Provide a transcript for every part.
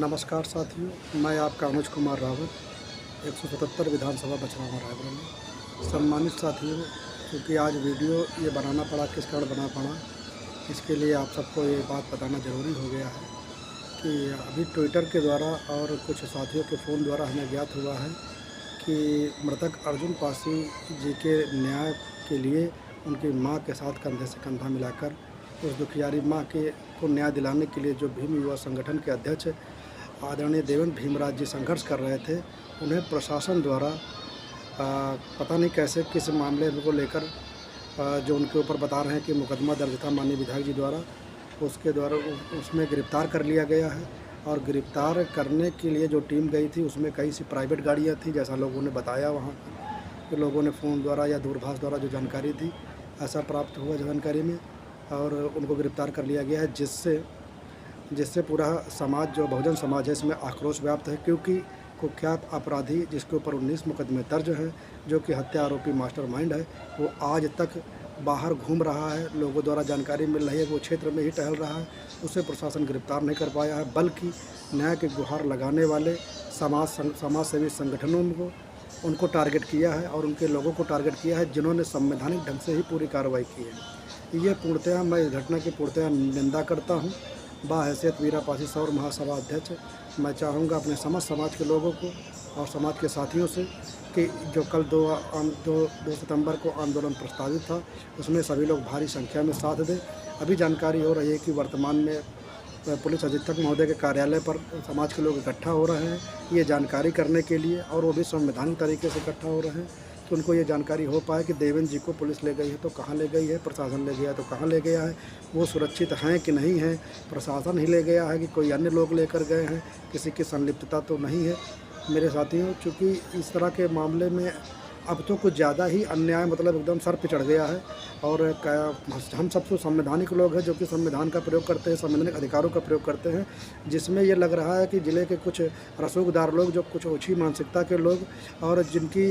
नमस्कार साथियों, मैं आपका अनुज कुमार रावत 177 विधानसभा बछरावा रायबरेली। सम्मानित साथियों, क्योंकि आज वीडियो ये बनाना पड़ा, किस कारण बना पड़ा, इसके लिए आप सबको ये बात बताना ज़रूरी हो गया है कि अभी ट्विटर के द्वारा और कुछ साथियों के फ़ोन द्वारा हमें ज्ञात हुआ है कि मृतक अर्जुन पासी जी के न्याय के लिए उनकी मां के साथ कंधे से कंधा मिलाकर उस दुखियारी मां के को न्याय दिलाने के लिए जो भीम युवा संगठन के अध्यक्ष आदरणीय देवेंद्र भीमराज जी संघर्ष कर रहे थे, उन्हें प्रशासन द्वारा पता नहीं कैसे किस मामले को लेकर जो उनके ऊपर बता रहे हैं कि मुकदमा दर्ज था माननीय विधायक जी द्वारा, उसमें गिरफ़्तार कर लिया गया है। और गिरफ़्तार करने के लिए जो टीम गई थी उसमें कई सी प्राइवेट गाड़ियाँ थी, जैसा लोगों ने बताया वहाँ के लोगों ने फ़ोन द्वारा या दूरभाष द्वारा जो जानकारी थी, ऐसा प्राप्त हुआ जानकारी में, और उनको गिरफ़्तार कर लिया गया है, जिससे पूरा समाज जो बहुजन समाज है इसमें आक्रोश व्याप्त है। क्योंकि कुख्यात अपराधी जिसके ऊपर 19 मुकदमे दर्ज हैं, जो कि हत्या आरोपी मास्टरमाइंड है, वो आज तक बाहर घूम रहा है। लोगों द्वारा जानकारी मिल रही है वो क्षेत्र में ही टहल रहा है, उसे प्रशासन गिरफ्तार नहीं कर पाया है, बल्कि न्याय की गुहार लगाने वाले समाज सेवी संगठनों को उनको टारगेट किया है और उनके लोगों को टारगेट किया है, जिन्होंने संवैधानिक ढंग से ही पूरी कार्रवाई की है। ये पूर्णतः मैं इस घटना की पूर्णतः निंदा करता हूँ। बाहैसियत वीरा पासी सौर महासभा अध्यक्ष मैं चाहूँगा अपने समस्त समाज के लोगों को और समाज के साथियों से कि जो कल 2 सितंबर को आंदोलन प्रस्तावित था, उसमें सभी लोग भारी संख्या में साथ दें। अभी जानकारी हो रही है कि वर्तमान में पुलिस अधीक्षक महोदय के कार्यालय पर समाज के लोग इकट्ठा हो रहे हैं ये जानकारी करने के लिए, और वो भी संवैधानिक तरीके से इकट्ठा हो रहे हैं कि उनको ये जानकारी हो पाए कि देवेंद्र जी को पुलिस ले गई है तो कहाँ ले गई है, प्रशासन ले गया है तो कहाँ ले गया है, वो सुरक्षित हैं कि नहीं है, प्रशासन ही ले गया है कि कोई अन्य लोग लेकर गए हैं, किसी की संलिप्तता तो नहीं है। मेरे साथियों, चूँकि इस तरह के मामले में अब तो कुछ ज़्यादा ही अन्याय मतलब एकदम सर पे चढ़ गया है, और हम सब तो संवैधानिक लोग हैं जो कि संविधान का प्रयोग करते हैं, संवैधानिक अधिकारों का प्रयोग करते हैं, जिसमें ये लग रहा है कि ज़िले के कुछ रसूखदार लोग, जो कुछ ओछी मानसिकता के लोग और जिनकी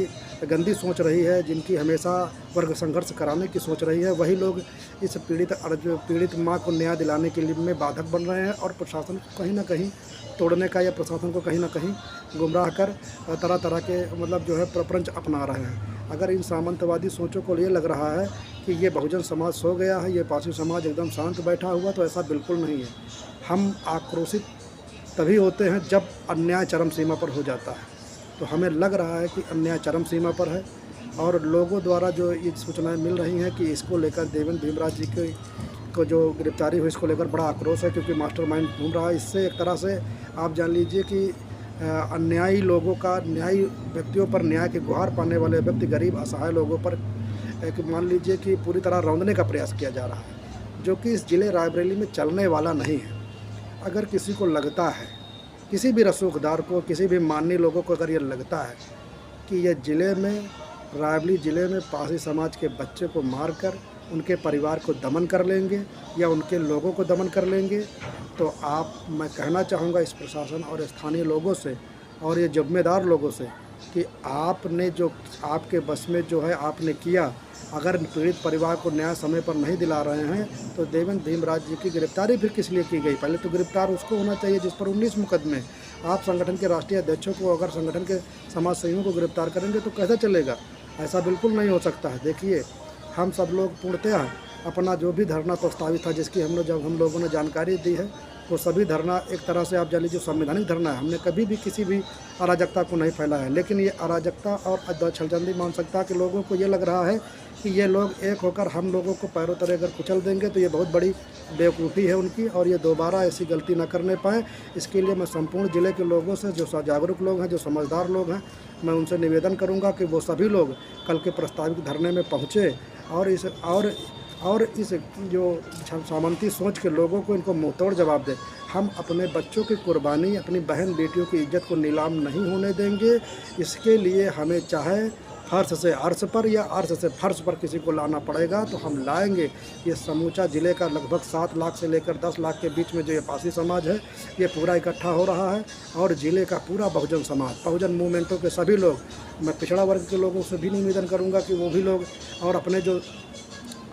गंदी सोच रही है, जिनकी हमेशा वर्ग संघर्ष कराने की सोच रही है, वही लोग इस पीड़ित माँ को न्याय दिलाने के लिए में बाधक बन रहे हैं और प्रशासन को कहीं ना कहीं तोड़ने का या प्रशासन को कहीं ना कहीं गुमराह कर तरह तरह के मतलब जो है प्रपंच अपना रहे हैं। अगर इन सामंतवादी सोचों को ये लग रहा है कि ये बहुजन समाज सो गया है, ये पासी समाज एकदम शांत बैठा हुआ, तो ऐसा बिल्कुल नहीं है। हम आक्रोशित तभी होते हैं जब अन्याय चरम सीमा पर हो जाता है। तो हमें लग रहा है कि अन्याय चरम सीमा पर है, और लोगों द्वारा जो ये सूचनाएँ मिल रही हैं कि इसको लेकर देवेंद्र भीमराज जी को जो गिरफ्तारी हुई, इसको लेकर बड़ा आक्रोश है, क्योंकि मास्टरमाइंड घूम रहा है। इससे एक तरह से आप जान लीजिए कि अन्यायी लोगों का, न्यायी व्यक्तियों पर न्याय की गुहार पाने वाले व्यक्ति, गरीब असहाय लोगों पर एक मान लीजिए कि पूरी तरह रौंदने का प्रयास किया जा रहा है, जो कि इस ज़िले रायबरेली में चलने वाला नहीं है। अगर किसी को लगता है, किसी भी रसूखदार को, किसी भी माननीय लोगों को अगर ये लगता है कि ये ज़िले में, रायबरेली ज़िले में पासी समाज के बच्चे को मारकर उनके परिवार को दमन कर लेंगे या उनके लोगों को दमन कर लेंगे, तो मैं कहना चाहूँगा इस प्रशासन और स्थानीय लोगों से और ये जिम्मेदार लोगों से कि आपने जो आपके बस में जो है आपने किया, अगर पीड़ित परिवार को न्याय समय पर नहीं दिला रहे हैं तो देवेंद्र भीमराज जी की गिरफ्तारी फिर किस लिए की गई? पहले तो गिरफ्तार उसको होना चाहिए जिस पर 19 मुकदमे। आप संगठन के राष्ट्रीय अध्यक्षों को, अगर संगठन के समाज सेवियों को गिरफ्तार करेंगे तो कैसे चलेगा? ऐसा बिल्कुल नहीं हो सकता है। देखिए, हम सब लोग पूर्णतः अपना जो भी धरना प्रस्तावित था, जिसकी हम लोगों ने जानकारी दी है, वो सभी धरना एक तरह से आप जान लीजिए संवैधानिक धरना है। हमने कभी भी किसी भी अराजकता को नहीं फैलाया है, लेकिन ये अराजकता और छलचंदी मानसिकता के लोगों को ये लग रहा है कि ये लोग एक होकर हम लोगों को पैरों तले अगर कुचल देंगे तो ये बहुत बड़ी बेवकूफ़ी है उनकी, और ये दोबारा ऐसी गलती न करने पाएँ। इसके लिए मैं संपूर्ण ज़िले के लोगों से, जो जागरूक लोग हैं, जो समझदार लोग हैं, मैं उनसे निवेदन करूंगा कि वो सभी लोग कल के प्रस्तावित धरने में पहुँचे और इस जो सामंती सोच के लोगों को इनको मुंहतोड़ जवाब दें। हम अपने बच्चों की कुर्बानी, अपनी बहन बेटियों की इज्जत को नीलाम नहीं होने देंगे। इसके लिए हमें चाहे फर्श से अर्श पर या अर्श से फर्श पर किसी को लाना पड़ेगा तो हम लाएंगे। ये समूचा ज़िले का लगभग 7 लाख से लेकर 10 लाख के बीच में जो ये पासी समाज है, ये पूरा इकट्ठा हो रहा है, और ज़िले का पूरा बहुजन समाज, बहुजन मूवमेंटों के सभी लोग, मैं पिछड़ा वर्ग के लोगों से भी निवेदन करूंगा कि वो भी लोग और अपने जो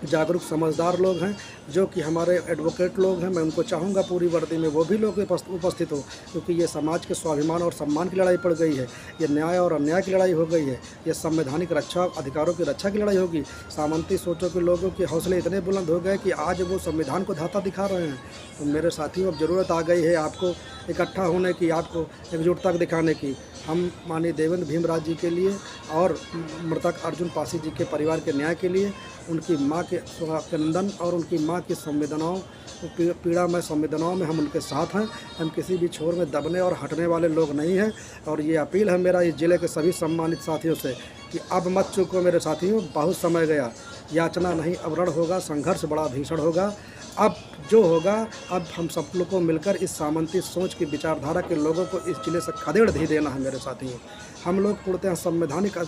जागरूक समझदार लोग हैं, जो कि हमारे एडवोकेट लोग हैं। मैं उनको चाहूँगा पूरी वर्दी में वो भी लोग उपस्थित हो, क्योंकि ये समाज के स्वाभिमान और सम्मान की लड़ाई पड़ गई है, ये न्याय और अन्याय की लड़ाई हो गई है, ये संवैधानिक रक्षा अधिकारों की रक्षा की लड़ाई होगी। सामंती सोचों के लोगों के हौसले इतने बुलंद हो गए कि आज वो संविधान को धाता दिखा रहे हैं। तो मेरे साथियों, अब ज़रूरत आ गई है आपको इकट्ठा होने की, आपको एकजुटता दिखाने की। हम माननीय देवेंद्र भीमराव जी के लिए और मृतक अर्जुन पासी जी के परिवार के न्याय के लिए, उनकी मां के अभिनंदन और उनकी मां की संवेदनाओं पीड़ामय संवेदनाओं में हम उनके साथ हैं। हम किसी भी छोर में दबने और हटने वाले लोग नहीं हैं। और ये अपील है मेरा इस ज़िले के सभी सम्मानित साथियों से कि अब मत चूको मेरे साथियों, बहुत समय गया, याचना नहीं अब रण होगा, संघर्ष बड़ा भीषण होगा। अब जो होगा, अब हम सब लोग को मिलकर इस सामंती सोच की विचारधारा के लोगों को इस जिले से खदेड़ ही देना है मेरे साथियों। हम लोग पूर्णतः संवैधानिक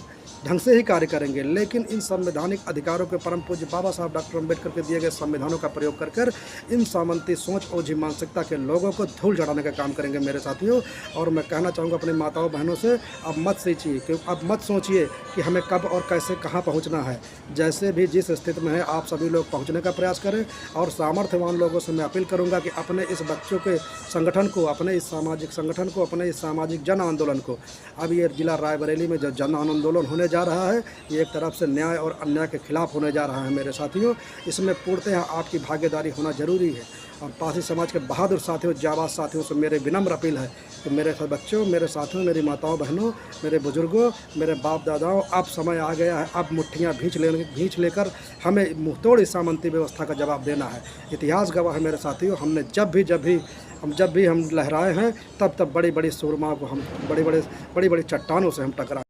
ढंग से ही कार्य करेंगे, लेकिन इन संवैधानिक अधिकारों के परम पूज्य बाबा साहब डॉक्टर अम्बेडकर के दिए गए संविधानों का प्रयोग कर इन सामंती सोच ओझी मानसिकता के लोगों को धूल चढ़ाने का काम करेंगे मेरे साथियों। और मैं कहना चाहूँगा अपने माताओं बहनों से, अब मत सोचिए कि अब मत सोचिए कि हमें कब और कैसे कहाँ पहुँचना है। जैसे भी जिस स्थिति में है, आप सभी लोग पहुँचने का प्रयास करें। और सामर्थ्यवान लोगों से मैं अपील करूँगा कि अपने इस बच्चों के संगठन को, अपने इस सामाजिक संगठन को, अपने इस सामाजिक जन आंदोलन को, अब ये जिला रायबरेली में जो जन आंदोलन होने जा रहा है, ये एक तरफ से न्याय और अन्याय के खिलाफ होने जा रहा है मेरे साथियों। इसमें पूर्णतः आपकी भागीदारी होना जरूरी है। और पासी समाज के बहादुर साथियों, जाबाज साथियों से मेरे विनम्र अपील है कि मेरे बच्चों, मेरे साथियों, मेरी माताओं बहनों, मेरे बुजुर्गों, मेरे बाप दादाओं, अब समय आ गया है। अब मुट्ठियाँ भींच लेकर हमें मुँहतोड़ इस सामंती व्यवस्था का जवाब देना है। इतिहास गवाह है मेरे साथियों, हमने जब भी हम लहराए हैं, तब बड़ी बड़ी सूरमाओं को हम बड़ी बड़ी चट्टानों से हम टकरा